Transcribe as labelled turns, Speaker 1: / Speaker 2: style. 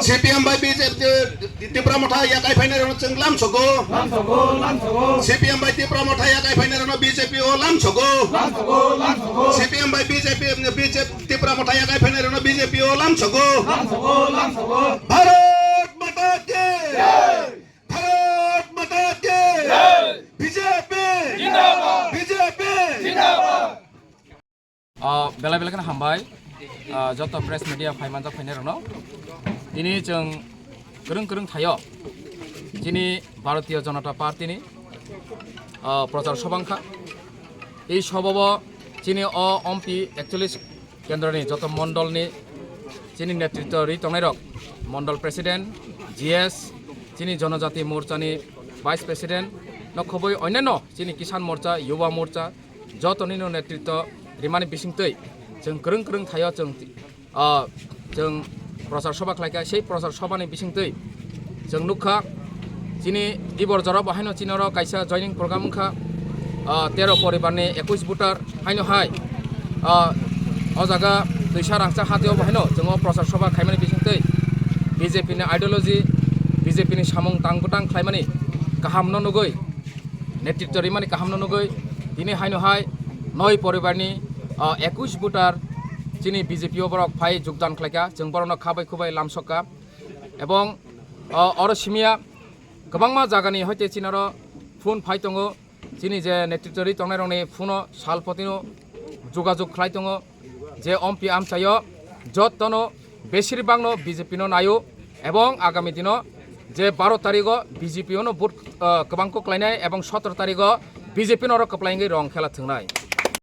Speaker 1: CPM by BJP Tipramotha Yakai Fainer Cheng Lam Sogo CPM by Tipramotha Yakai Fainer BJP O Lam Sogo CPM by BJP Tipramotha Yakai Fainer BJP O Lam Sogo Bharat Mata Ki Bharat Mata Ki BJP Jindabad BJP Jindabad
Speaker 2: Bela bela kan hambai joto press media phaiman jak phainer no ini jeng kereng thayo jini Bharatiya Janata Party ni প্রচার সভাংখা এই সভাব চিনি অম্পি 41 কেন্দ্রনি যত মন্ডলনি চিনি নেতৃত্ব রিতংনাইরক Mondal president GS চিনি জনজাতি মোর্চানি vice president নখবই অন্যান্য চিনি কিষান মোর্চা युवा মোর্চা যতনি নেতৃত্ব রিমানি বিসিংতৈ जों kereng thayo जों প্রচার সভা খাইকা সেই প্রচার সভানি বিসিংতৈ जों नुखा চিনি ইবর জরা বাহাইনো চিনর কাইসা জয়নিং প্রোগ্রাম খা 13 পরিবারনি 21 ভোটার হাইনো হাই অজাगा দুইশা রাংচা হাতেও বাহাইনো जों প্রচার সভা খাইমানি বিসিংতৈ বিজেপি नि आइडियोलॉजी বিজেপি नि সামং তাংগুটাং খাইমানি কাহাম ননুগৈ নেতৃত্ব রিমানি কাহাম ননুগৈ দিনে হাইনো হাই 9 পরিবারনি 21 ভোটার চিনি বিজেপি বরক ফাই যোগদান খাইকা जों বরनो খাবাই খুবাই লামসকা এবং অরসিমিয়া गोबांमा जागानि हयते चिनारो फुन फाइ दङो चिनि जे नेतृत्वरि तंनायरंनि फुनो सालपतिनो जोगाजोग खालाय दङो जे अम्पि आमचायो जतनो बेसिरबांनो बिजेपिनो नायो এবং आगामी दिनो जे 12 तारिखो बिजेपिनो भोट गोबांको क्लायनाय এবং 17 तारिखो बिजेपिनो कप्लायंगै रं खेला थंनाय